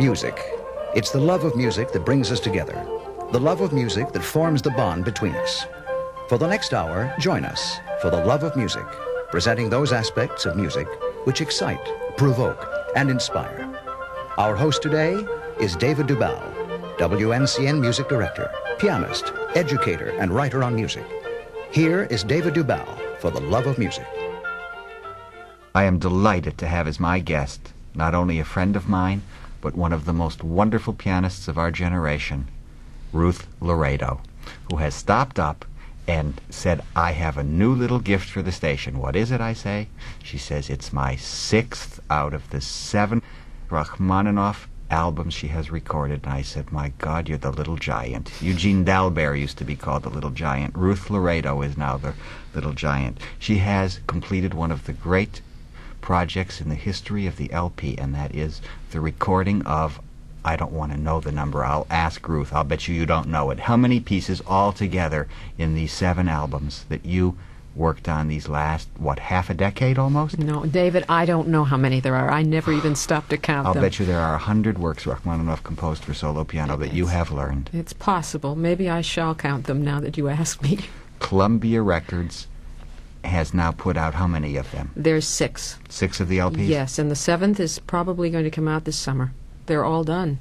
Music. It's the love of music that brings us together. The love of music that forms the bond between us. For the next hour, join us for the love of music, presenting those aspects of music which excite, provoke, and inspire. Our host today is David Dubal, WNCN Music Director, pianist, educator, and writer on music. Here is David Dubal for the love of music. I am delighted to have as my guest not only a friend of mine, but one of the most wonderful pianists of our generation, Ruth Laredo, who has stopped up and said, I have a new little gift for the station. What is it, I say? She says, it's my 6th out of the 7 Rachmaninoff albums she has recorded. And I said, my God, you're the little giant. Eugene Dalbert used to be called the little giant. Ruth Laredo is now the little giant. She has completed one of the great projects in the history of the LP, and that is the recording of, I don't want to know the number, I'll ask Ruth, I'll bet you don't know it. How many pieces altogether in these 7 albums that you worked on these last, half a decade almost? No, David, I don't know how many there are. I never even stopped to count them. I'll bet you there are 100 works Rachmaninoff composed for solo piano that you have learned. It's possible. Maybe I shall count them now that you ask me. Columbia Records has now put out how many of them? There's 6. 6 of the LPs? Yes, and the 7th is probably going to come out this summer. They're all done.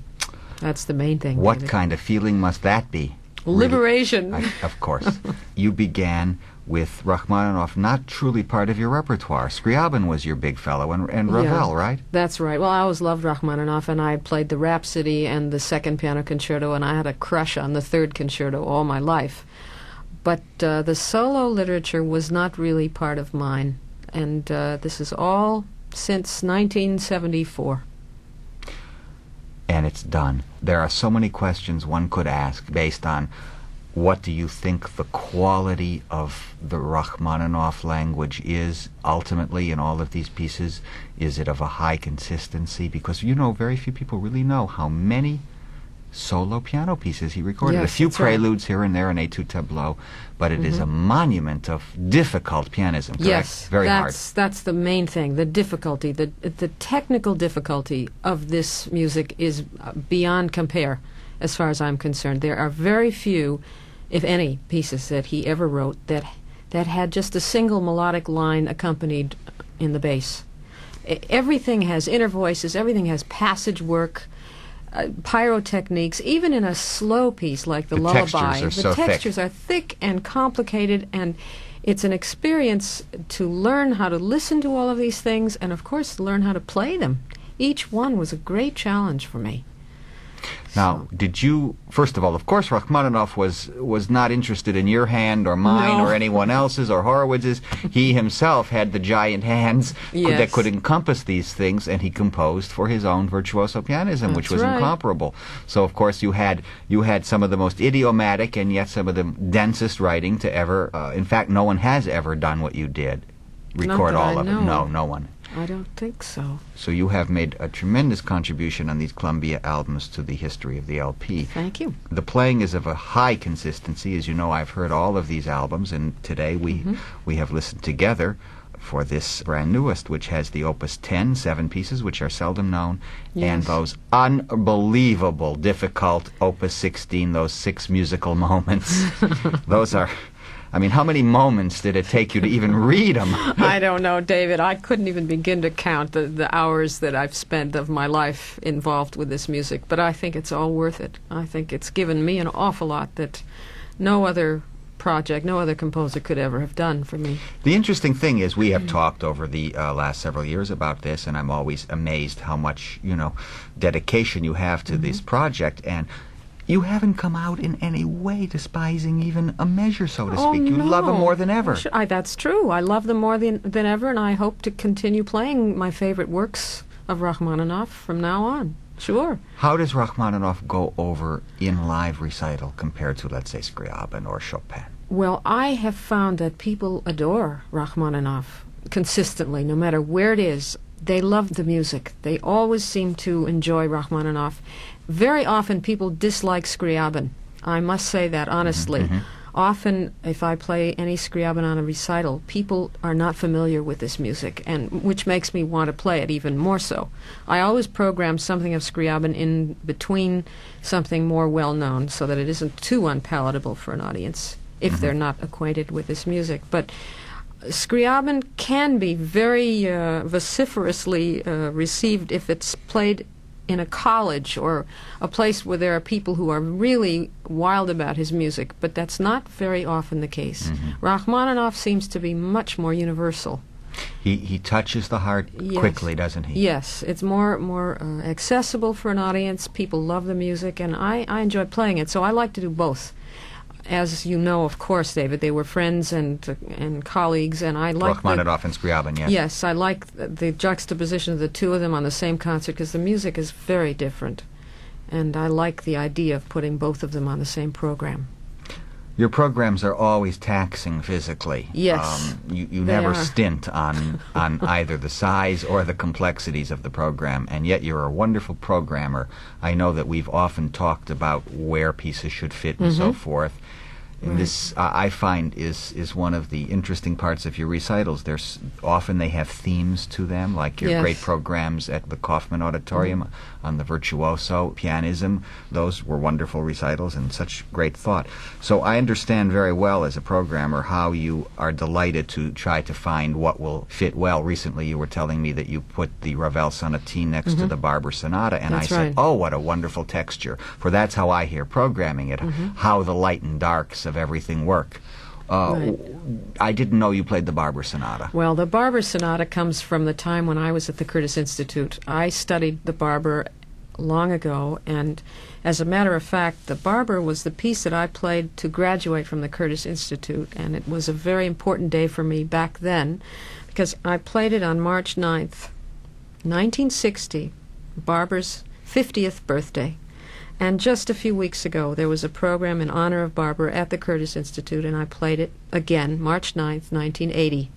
That's the main thing. What David. kind of feeling must that be? Liberation. Really? Of course. You began with Rachmaninoff not truly part of your repertoire. Scriabin was your big fellow, and Ravel, right? That's right. Well, I always loved Rachmaninoff, and I played the Rhapsody and the 2nd Piano Concerto, and I had a crush on the 3rd Concerto all my life. But the solo literature was not really part of mine, and this is all since 1974. And it's done. There are so many questions one could ask based on what do you think the quality of the Rachmaninoff language is ultimately in all of these pieces. Is it of a high consistency? Because, very few people really know how many solo piano pieces he recorded. Yes, a few preludes right. Here and there, an etude tableau, but it is a monument of difficult pianism, correct? Yes, very hard. That's the main thing. The difficulty, the technical difficulty of this music is beyond compare, as far as I'm concerned. There are very few, if any, pieces that he ever wrote that had just a single melodic line accompanied in the bass. Everything has inner voices. Everything has passage work. Pyrotechniques, even in a slow piece like the lullaby, the textures are thick and complicated, and it's an experience to learn how to listen to all of these things and, of course, learn how to play them. Each one was a great challenge for me. Now, did you, first of all, of course, Rachmaninoff was not interested in your hand or mine or anyone else's or Horowitz's. He himself had the giant hands that could encompass these things, and he composed for his own virtuoso pianism, which was incomparable. So, of course, you had some of the most idiomatic and yet some of the densest writing to ever, in fact, no one has ever done what you did. Record all of it. No one. I don't think so. So you have made a tremendous contribution on these Columbia albums to the history of the LP. Thank you. The playing is of a high consistency. As you know, I've heard all of these albums, and today we have listened together for this brand newest, which has the Opus 10, 7 pieces, which are seldom known, and those unbelievable, difficult Opus 16, those 6 musical moments. Those are... how many moments did it take you to even read them? I don't know, David. I couldn't even begin to count the hours that I've spent of my life involved with this music, but I think it's all worth it. I think it's given me an awful lot that no other project, no other composer could ever have done for me. The interesting thing is we have talked over the last several years about this, and I'm always amazed how much, dedication you have to this project, and you haven't come out in any way despising even a measure, so to speak. You love them more than ever. That's true. I love them more than ever, and I hope to continue playing my favorite works of Rachmaninoff from now on. Sure. How does Rachmaninoff go over in live recital compared to, let's say, Scriabin or Chopin? Well, I have found that people adore Rachmaninoff consistently, no matter where it is. They love the music. They always seem to enjoy Rachmaninoff. Very often people dislike Scriabin. I must say that honestly. often, if I play any Scriabin on a recital, people are not familiar with this music, and which makes me want to play it even more so. I always program something of Scriabin in between something more well-known so that it isn't too unpalatable for an audience if they're not acquainted with this music. But Scriabin can be very vociferously received if it's played in a college or a place where there are people who are really wild about his music, but that's not very often the case. Rachmaninoff seems to be much more universal. He touches the heart quickly, doesn't he? Yes, it's more accessible for an audience. People love the music, and I enjoy playing it, so I like to do both. As you know, of course, David, they were friends and colleagues, and I like Rachmaninoff and Scriabin, yes. Yes, I like the juxtaposition of the two of them on the same concert because the music is very different, and I like the idea of putting both of them on the same program. Your programs are always taxing physically. Yes, you never stint on either the size or the complexities of the program, and yet you're a wonderful programmer. I know that we've often talked about where pieces should fit and so forth. And this, I find, is one of the interesting parts of your recitals. Often they have themes to them, like your great programs at the Kaufman Auditorium on the virtuoso pianism. Those were wonderful recitals and such great thought. So I understand very well as a programmer how you are delighted to try to find what will fit well. Recently you were telling me that you put the Ravel Sonatine next to the Barber Sonata, and That's I said, right. oh, what a wonderful texture. For that's how I hear programming it, how the light and darks of everything work. I didn't know you played the Barber Sonata. Well, the Barber Sonata comes from the time when I was at the Curtis Institute. I studied the Barber long ago, and as a matter of fact, the Barber was the piece that I played to graduate from the Curtis Institute, and it was a very important day for me back then because I played it on March 9th, 1960, Barber's 50th birthday. And just a few weeks ago, there was a program in honor of Barber at the Curtis Institute, and I played it again, March 9th, 1980.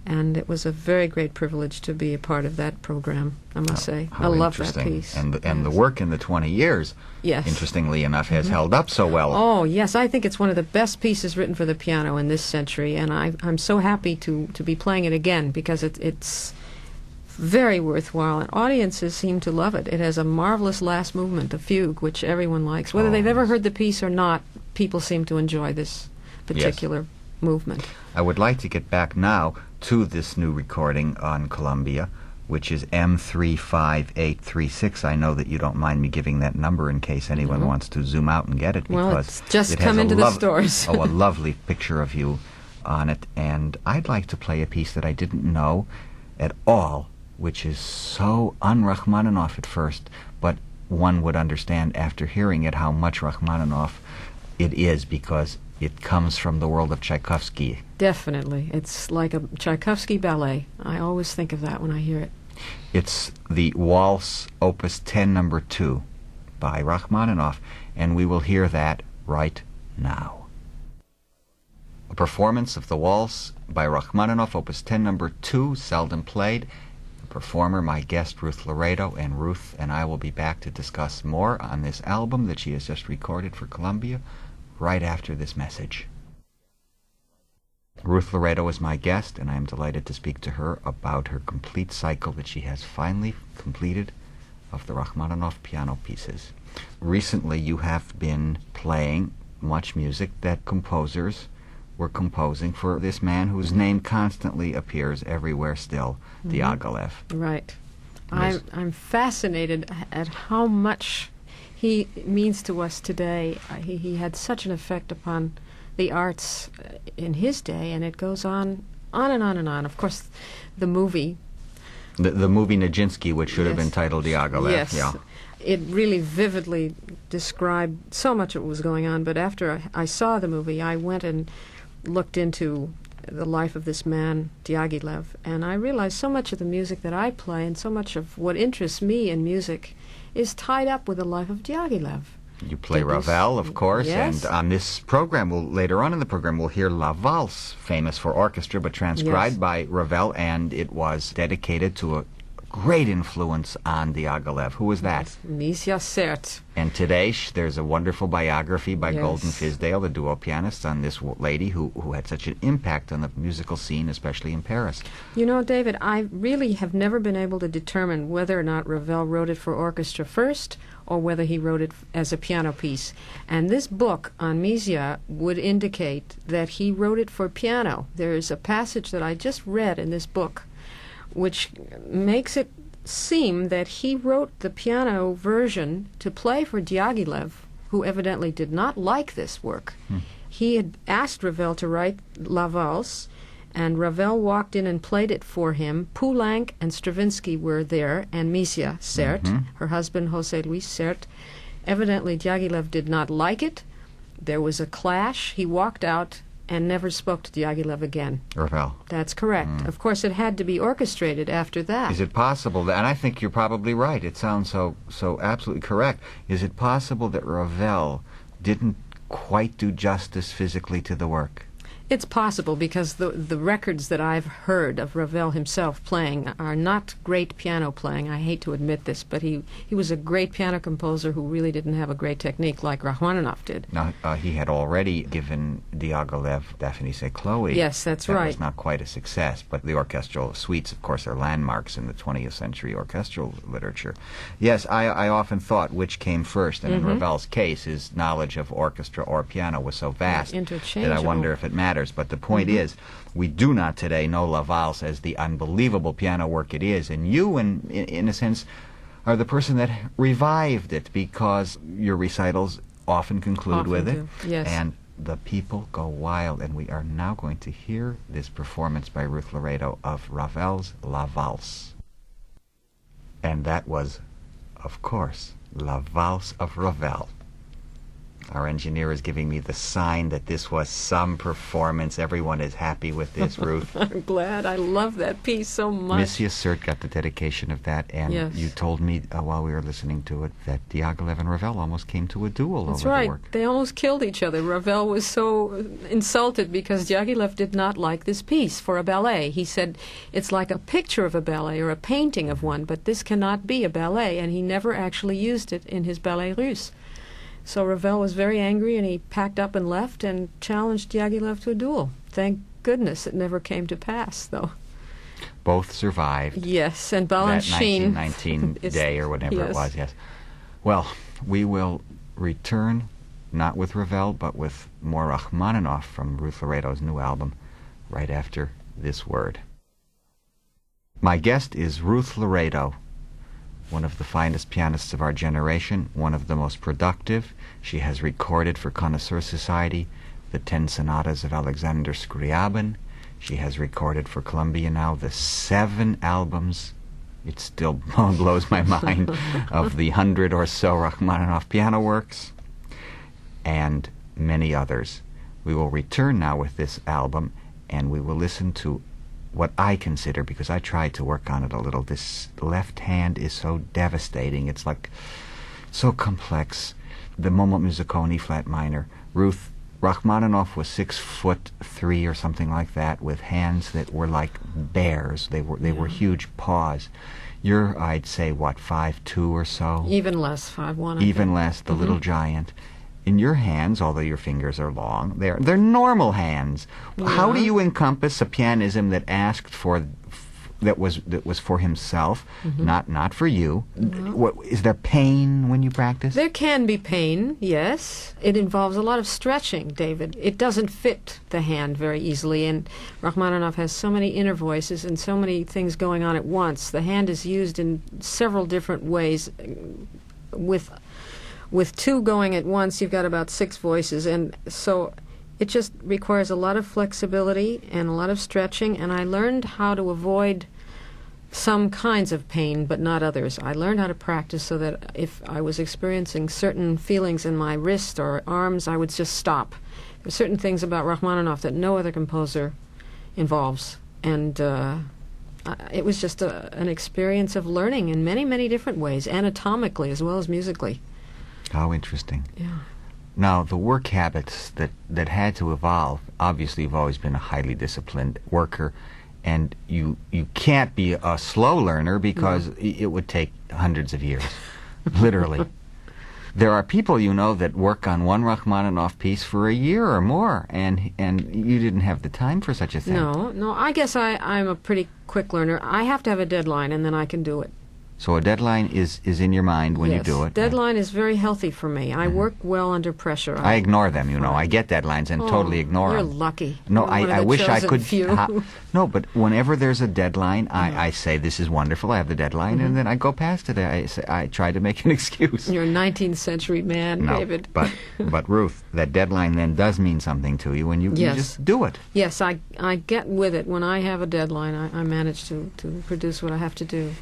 And it was a very great privilege to be a part of that program, I must say. I love that piece. And the work in the 20 years, interestingly enough, has held up so well. Oh, yes, I think it's one of the best pieces written for the piano in this century, and I'm so happy to be playing it again because it's very worthwhile, and audiences seem to love it. It has a marvelous last movement, a fugue, which everyone likes. Whether they've ever heard the piece or not, people seem to enjoy this particular movement. I would like to get back now to this new recording on Columbia, which is M35836. I know that you don't mind me giving that number in case anyone wants to zoom out and get it. Well, because it's just come into the stores. A lovely picture of you on it. And I'd like to play a piece that I didn't know at all, which is so un-Rachmaninoff at first, but one would understand after hearing it how much Rachmaninoff it is, because it comes from the world of Tchaikovsky. Definitely. It's like a Tchaikovsky ballet. I always think of that when I hear it. It's the Waltz, Opus 10, number 2, by Rachmaninoff, and we will hear that right now. A performance of the Waltz by Rachmaninoff, Opus 10, number 2, seldom played. The performer, my guest, Ruth Laredo, and Ruth and I will be back to discuss more on this album that she has just recorded for Columbia right after this message. Ruth Laredo is my guest, and I am delighted to speak to her about her complete cycle that she has finally completed of the Rachmaninoff piano pieces. Recently, you have been playing much music that composers were composing for this man whose name constantly appears everywhere still, Diaghilev. Right. Yes. I'm fascinated at how much he means to us today. He had such an effect upon the arts in his day, and it goes on and on and on. Of course, the movie. The movie Nijinsky, which should have been titled Diaghilev. Yes. Yeah. It really vividly described so much of what was going on, but after I saw the movie, I went and looked into the life of this man, Diaghilev, and I realized so much of the music that I play and so much of what interests me in music is tied up with the life of Diaghilev. You play Ravel, of course, yes. And on this program, later on in the program, we'll hear La Valse, famous for orchestra, but transcribed by Ravel, and it was dedicated to a great influence on Diaghilev. Who was that? Misia Cert. And today there's a wonderful biography by Yes. Golden Fisdale, the duo pianist, on this lady who had such an impact on the musical scene, especially in Paris. You know, David, I really have never been able to determine whether or not Ravel wrote it for orchestra first or whether he wrote it as a piano piece. And this book on Misia would indicate that he wrote it for piano. There is a passage that I just read in this book which makes it seem that he wrote the piano version to play for Diaghilev, who evidently did not like this work. He had asked Ravel to write La Valse, and Ravel walked in and played it for him. Poulenc and Stravinsky were there, and Misia Cert, her husband José Luis Cert. Evidently Diaghilev did not like it. There was a clash. He walked out and never spoke to Diaghilev again. Ravel. That's correct. Of course, it had to be orchestrated after that. Is it possible that, and I think you're probably right, it sounds so absolutely correct, is it possible that Ravel didn't quite do justice physically to the work? It's possible, because the records that I've heard of Ravel himself playing are not great piano playing. I hate to admit this, but he was a great piano composer who really didn't have a great technique like Rachmaninoff did. Now, he had already given Diaghilev Daphne C'est Chloe. Yes, that's that right. was not quite a success, but the orchestral suites, of course, are landmarks in the 20th century orchestral literature. Yes, I often thought which came first, and in Ravel's case, his knowledge of orchestra or piano was so vast that Interchangeable. I wonder if it matters. But the point is, we do not today know La Valse as the unbelievable piano work it is, and you, in a sense, are the person that revived it, because your recitals often conclude Often with it, do, yes. and the people go wild. And we are now going to hear this performance by Ruth Laredo of Ravel's La Valse. And that was, of course, La Valse of Ravel. Our engineer is giving me the sign that this was some performance. Everyone is happy with this, Ruth. I'm glad. I love that piece so much. Monsieur Cert got the dedication of that, and Yes. you told me while we were listening to it that Diaghilev and Ravel almost came to a duel That's over right. the work. They almost killed each other. Ravel was so insulted because Diaghilev did not like this piece for a ballet. He said it's like a picture of a ballet or a painting of one, but this cannot be a ballet, and he never actually used it in his Ballet Russe. So Ravel was very angry, and he packed up and left and challenged Diaghilev to a duel. Thank goodness it never came to pass, though. Both survived Yes, and that Balanchine 1919 day or whatever it yes. was, yes. Well, we will return, not with Ravel, but with more Rachmaninoff from Ruth Laredo's new album, right after this word. My guest is Ruth Laredo, one of the finest pianists of our generation, one of the most productive. She has recorded for Connoisseur Society the 10 sonatas of Alexander Scriabin. She has recorded for Columbia now the 7 albums, it still blows my mind, of the 100 or so Rachmaninoff piano works, and many others. We will return now with this album, and we will listen to what I consider, because I tried to work on it a little, this left hand is so devastating. It's like so complex. The Moment Musicone flat minor. Ruth, Rachmaninoff was 6'3" or something like that, with hands that were like bears. They were huge paws. You're, I'd say, what, 5'2" or so? Even less, 5'1". Even less, the little giant. In your hands, although your fingers are long, they're normal hands. How do you encompass a pianism that asked for, that was for himself, not for you? What, is there pain when you practice? There can be pain, yes. It involves a lot of stretching, David. It doesn't fit the hand very easily, and Rachmaninoff has so many inner voices and so many things going on at once. The hand is used in several different ways. With 2 going at once, you've got about 6 voices, and so it just requires a lot of flexibility and a lot of stretching, and I learned how to avoid some kinds of pain, but not others. I learned how to practice so that if I was experiencing certain feelings in my wrist or arms, I would just stop. There's certain things about Rachmaninoff that no other composer involves, and it was just an experience of learning in many, many different ways, anatomically as well as musically. How interesting. Yeah. Now, the work habits that had to evolve, obviously you've always been a highly disciplined worker, and you can't be a slow learner because it would take hundreds of years, literally. There are people you know that work on one Rachmaninoff piece for a year or more, and you didn't have the time for such a thing. No, I guess I'm a pretty quick learner. I have to have a deadline, and then I can do it. So a deadline is in your mind when you do it. Deadline is very healthy for me. I work well under pressure. I ignore them, you know. I get deadlines and totally ignore them. You're lucky. No, You're I wish I could. few. No, but whenever there's a deadline, I say, this is wonderful, I have the deadline, and then I go past it. I try to make an excuse. You're a 19th century man, No, David. but Ruth, that deadline then does mean something to you, and you just do it. Yes, I get with it. When I have a deadline, I manage to produce what I have to do.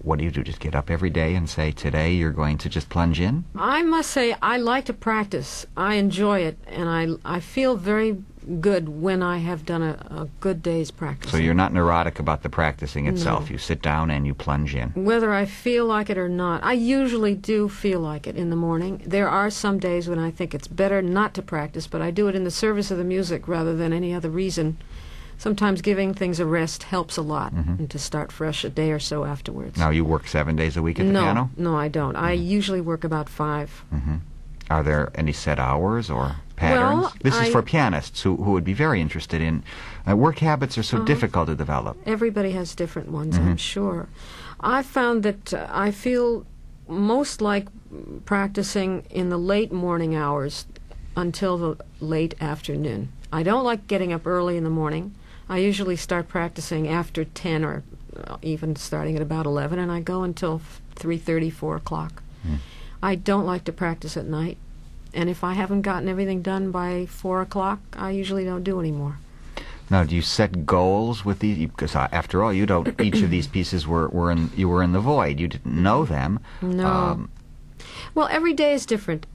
What do you do? Just get up every day and say, today you're going to just plunge in? I must say, I like to practice. I enjoy it, and I feel very good when I have done a good day's practice. So you're not neurotic about the practicing itself. No. You sit down and you plunge in. Whether I feel like it or not, I usually do feel like it in the morning. There are some days when I think it's better not to practice, but I do it in the service of the music rather than any other reason. Sometimes giving things a rest helps a lot, and to start fresh a day or so afterwards. Now, you work 7 days a week at the piano? No, I don't. I usually work about 5. Are there any set hours or patterns? Well, this is for pianists who would be very interested in... work habits are so difficult to develop. Everybody has different ones, I'm sure. I found that I feel most like practicing in the late morning hours until the late afternoon. I don't like getting up early in the morning. I usually start practicing after 10 or even starting at about 11, and I go until 3:30, 4 o'clock. I don't like to practice at night, and if I haven't gotten everything done by 4 o'clock, I usually don't do any more. Now, do you set goals with these? Because after all, you don't. Each of these pieces were in the void. You didn't know them. No. Well, every day is different.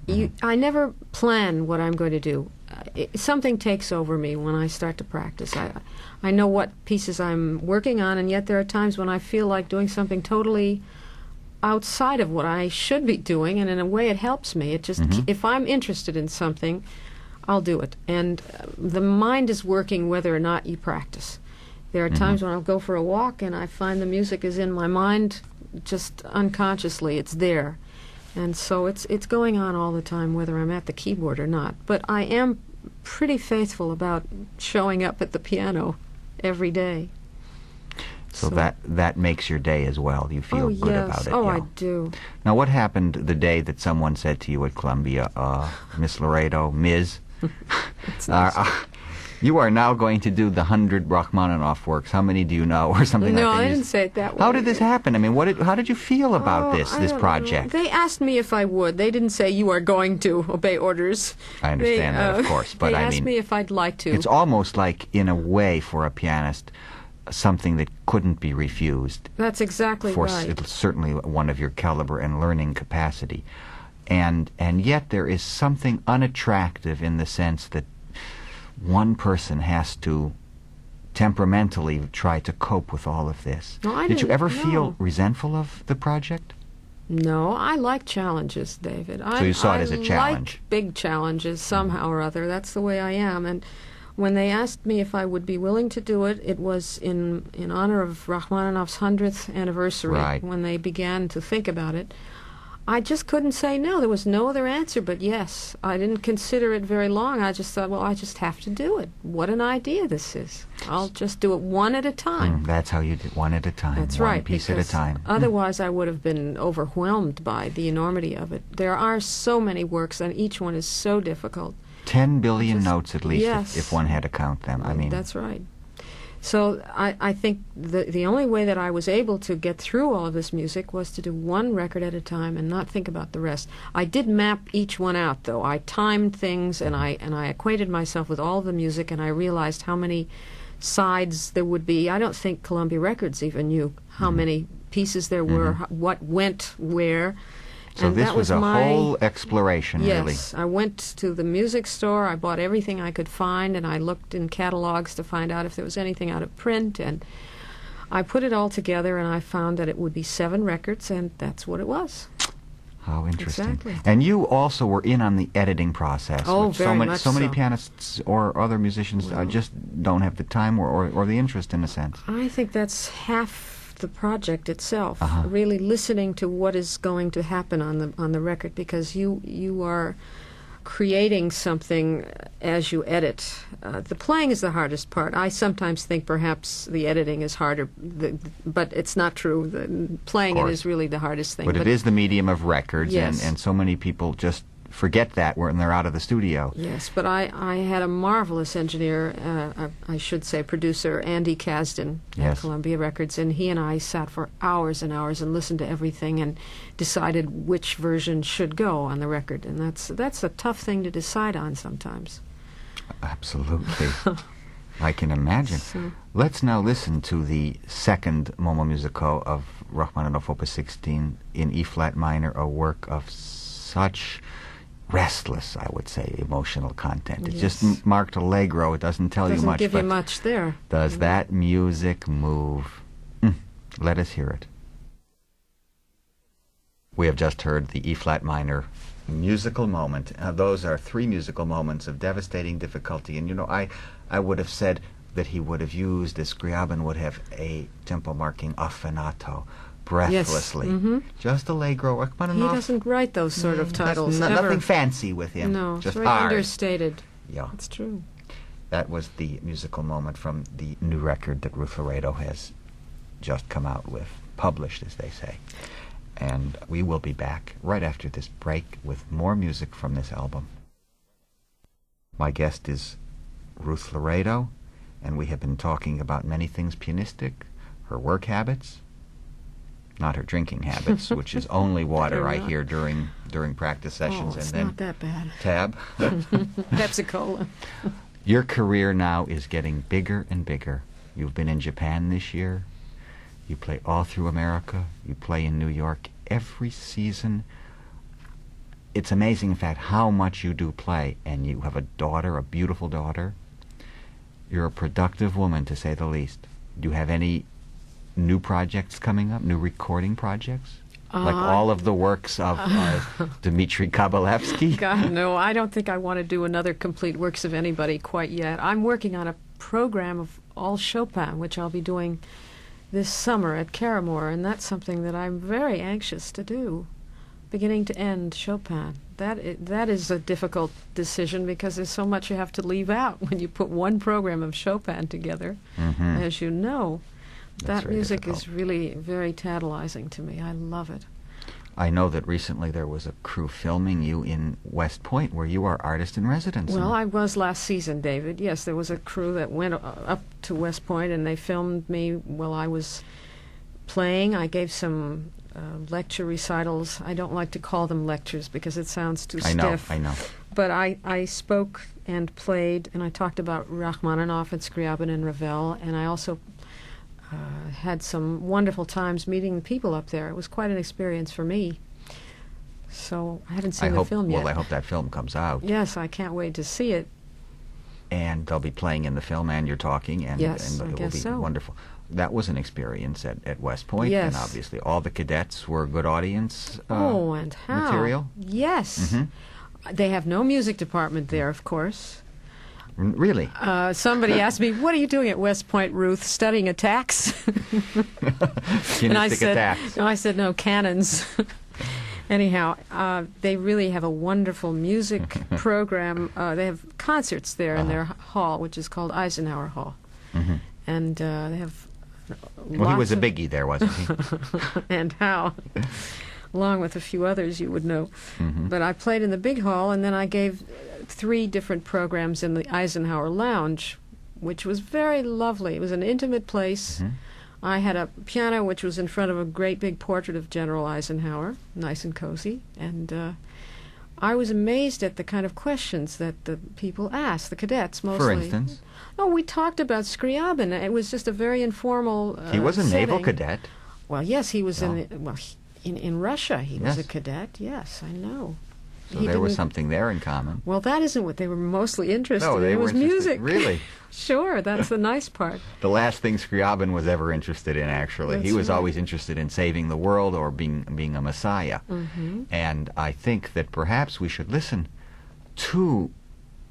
I never plan what I'm going to do. Something takes over me when I start to practice. I know what pieces I'm working on, and yet there are times when I feel like doing something totally outside of what I should be doing, and in a way it helps me. It just if I'm interested in something, I'll do it. And the mind is working whether or not you practice. There are times when I'll go for a walk and I find the music is in my mind just unconsciously. It's there. And so it's going on all the time, whether I'm at the keyboard or not. But I am pretty faithful about showing up at the piano every day. So that makes your day as well. You feel good about it. Oh, I do. Now, what happened the day that someone said to you at Columbia, Miss Laredo, Ms., you are now going to do the 100 Rachmaninoff works. How many do you know, or something like that? No, I didn't say it that way. How did this happen? I mean, how did you feel about this project? They asked me if I would. They didn't say you are going to obey orders. I understand that, of course, but they I mean, asked me if I'd like to. It's almost like, in a way, for a pianist, something that couldn't be refused. That's exactly right. It's certainly one of your caliber and learning capacity, and yet there is something unattractive in the sense that one person has to temperamentally try to cope with all of this. No, Did you ever feel resentful of the project? No, I like challenges, David. So you saw it as a challenge? I like big challenges somehow or other. That's the way I am. And when they asked me if I would be willing to do it, it was in honor of Rachmaninoff's 100th anniversary, when they began to think about it. I just couldn't say no. There was no other answer but yes. I didn't consider it very long. I just thought, well, I just have to do it. What an idea this is. I'll just do it one at a time. That's how you did, one at a time. That's one right. Piece at a time. Otherwise, I would have been overwhelmed by the enormity of it. There are so many works, and each one is so difficult. 10 billion notes at least, yes. if one had to count them. I mean, that's right. So I think the only way that I was able to get through all of this music was to do one record at a time and not think about the rest. I did map each one out, though. I timed things, and I acquainted myself with all the music, and I realized how many sides there would be. I don't think Columbia Records even knew how many pieces there were, what went where. So and this that was a whole exploration, really. Yes. I went to the music store. I bought everything I could find, and I looked in catalogs to find out if there was anything out of print. And I put it all together, and I found that it would be 7 records, and that's what it was. How interesting. Exactly. And you also were in on the editing process. Oh, which very much so many so. pianists or other musicians just don't have the time or the interest, in a sense. I think that's half the project itself. Uh-huh. Really listening to what is going to happen on the record, because you are creating something as you edit. The playing is the hardest part. I sometimes think perhaps the editing is harder, but it's not true. The playing it is really the hardest thing. But it is the medium of records, Yes. and so many people just forget that when they're out of the studio. Yes, but I had a marvelous engineer, I should say producer, Andy Kasdan Yes. at Columbia Records, and he and I sat for hours and hours and listened to everything and decided which version should go on the record, and that's a tough thing to decide on sometimes. Absolutely. I can imagine. So- Let's now listen to the second Momo Musico of Rachmaninoff Opus 16 in E-flat minor, a work of such restless, I would say, emotional content. It's Yes. just marked allegro. It doesn't tell you Doesn't much. give but you much there. does that music move? Let us hear it. We have just heard the E-flat minor musical moment. Those are three musical moments of devastating difficulty. And, I would have said that he would have used, as Scriabin would have, a tempo marking affinato, breathlessly. Yes. Mm-hmm. Just allegro. He Rachmaninoff, doesn't write those sort of titles ever. nothing fancy with him. No, just it's very hard. understated. Yeah. It's true. That was the musical moment from the new record that Ruth Laredo has just come out with, published, as they say. And we will be back right after this break with more music from this album. My guest is Ruth Laredo, and we have been talking about many things pianistic, her work habits, not her drinking habits, which is only water, I hear, during practice sessions. Oh, it's and then not that bad. tab. Pepsi-Cola. Your career now is getting bigger and bigger. You've been in Japan this year. You play all through America. You play in New York every season. It's amazing, in fact, how much you do play. And you have a daughter, a beautiful daughter. You're a productive woman, to say the least. Do you have any new projects coming up, new recording projects? Like all of the works of Dmitri Kabalevsky? God, no, I don't think I want to do another complete works of anybody quite yet. I'm working on a program of all Chopin, which I'll be doing this summer at Caramore, and that's something that I'm very anxious to do, beginning to end Chopin. That is a difficult decision because there's so much you have to leave out when you put one program of Chopin together, as you know. That's That very music difficult. is really very tantalizing to me. I love it. I know that recently there was a crew filming you in West Point, where you are artist in residence. Well, I was last season, David. Yes, there was a crew that went up to West Point, and they filmed me while I was playing. I gave some lecture recitals. I don't like to call them lectures because it sounds too stiff. I know. But I spoke and played, and I talked about Rachmaninoff and Scriabin and Ravel, and I also had some wonderful times meeting the people up there. It was quite an experience for me. So I haven't seen the film yet. Well, I hope that film comes out. Yes, I can't wait to see it. And they'll be playing in the film, and you're talking, and, Yes, and I it will guess be so. wonderful. That was an experience at West Point, Yes. and obviously all the cadets were good audience And how? material. Yes. Mm-hmm. They have no music department there, of course. Really? Somebody asked me, "What are you doing at West Point, Ruth? Studying attacks?" And I Pianistic said, attacks. "No, I said no, cannons." Anyhow, they really have a wonderful music program. They have concerts there in their hall, which is called Eisenhower Hall, and they have. Well, he was a biggie there, wasn't he? And how? Along with a few others you would know. But I played in the big hall, and then I gave 3 different programs in the Eisenhower Lounge, which was very lovely. It was an intimate place. I had a piano which was in front of a great big portrait of General Eisenhower, nice and cozy, and I was amazed at the kind of questions that the people asked, the cadets mostly. For instance? Oh, we talked about Scriabin. It was just a very informal He was a naval setting. cadet. Well, yes, he was No. in Russia. He was a Yes. cadet. Yes, I know. So He there was didn't- something there in common. Well, that isn't what they were mostly interested No, in. they It were was interested- music. really? Sure, that's the nice part. The last thing Scriabin was ever interested in, actually. He That's was right. always interested in saving the world or being a messiah. Mm-hmm. And I think that perhaps we should listen to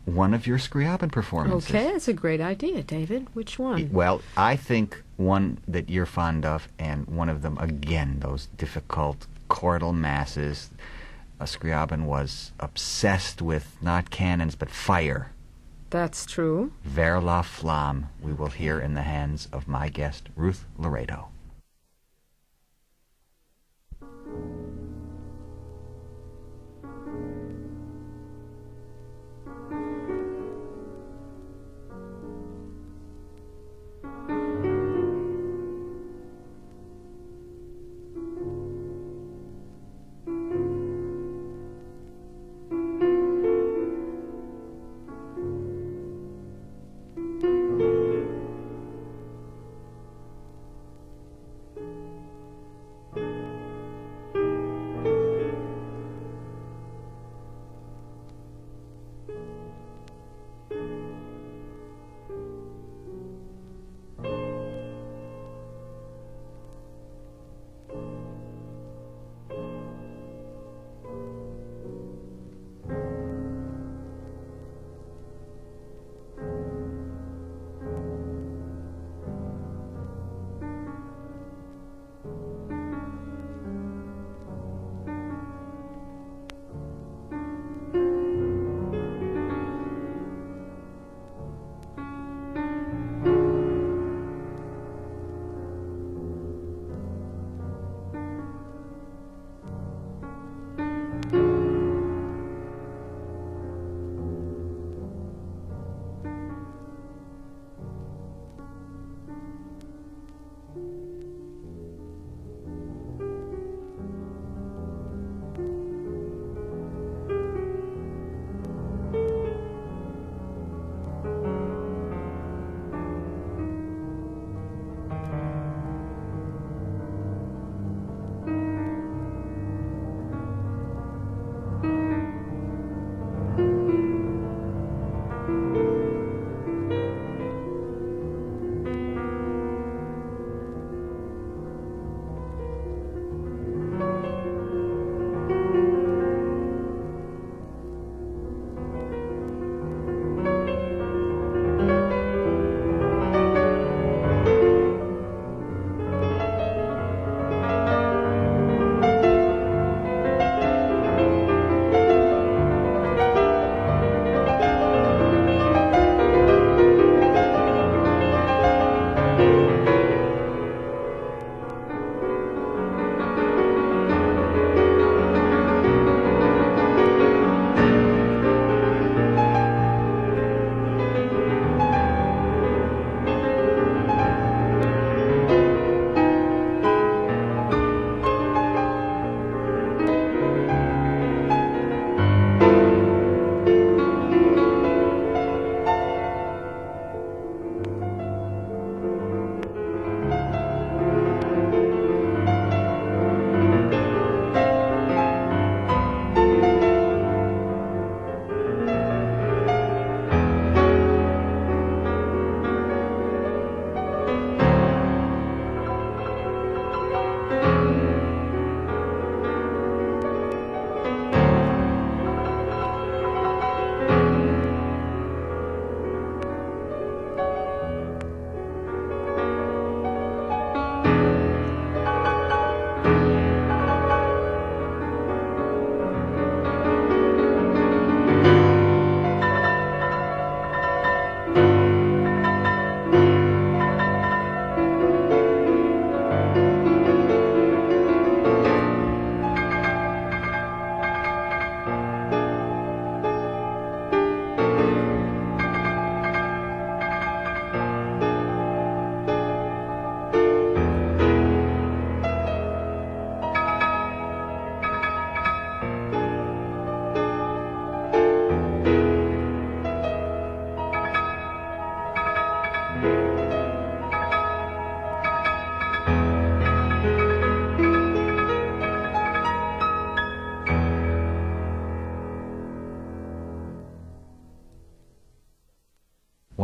one of your Scriabin performances. Okay, that's a great idea, David. Which one? Well, I think one that you're fond of, and one of them, again, those difficult chordal masses. Scriabin was obsessed with not cannons, but fire. That's true. Vers la flamme, we will hear in the hands of my guest, Ruth Laredo.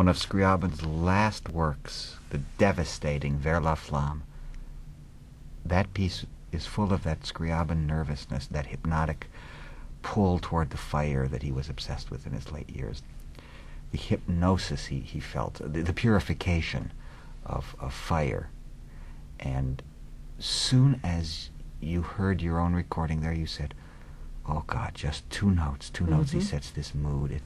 one of Scriabin's last works, the devastating Vers la Flamme. That piece is full of that Scriabin nervousness, that hypnotic pull toward the fire that he was obsessed with in his late years. The hypnosis he felt, the purification of fire. And soon as you heard your own recording there, you said, oh God, just two notes. He sets this mood.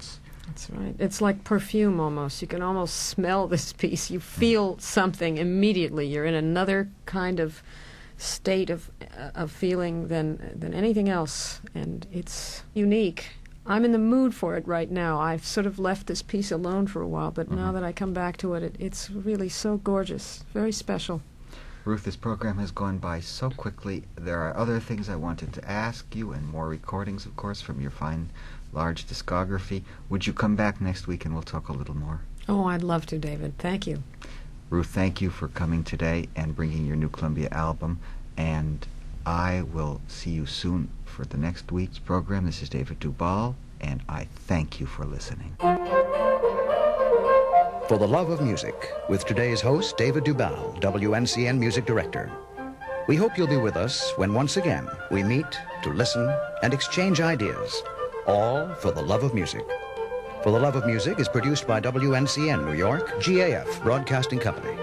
That's right. It's like perfume almost. You can almost smell this piece. You feel something immediately. You're in another kind of state of feeling than anything else, and it's unique. I'm in the mood for it right now. I've sort of left this piece alone for a while, but now that I come back to it, it's really so gorgeous, very special. Ruth, this program has gone by so quickly. There are other things I wanted to ask you, and more recordings, of course, from your fine, large discography. Would you come back next week and we'll talk a little more? Oh, I'd love to, David. Thank you. Ruth, thank you for coming today and bringing your new Columbia album, and I will see you soon for the next week's program. This is David Dubal, and I thank you for listening. For the Love of Music, with today's host, David Dubal, WNCN Music Director. We hope you'll be with us when once again we meet to listen and exchange ideas, all for the love of music. For the Love of Music is produced by WNCN New York, GAF Broadcasting Company.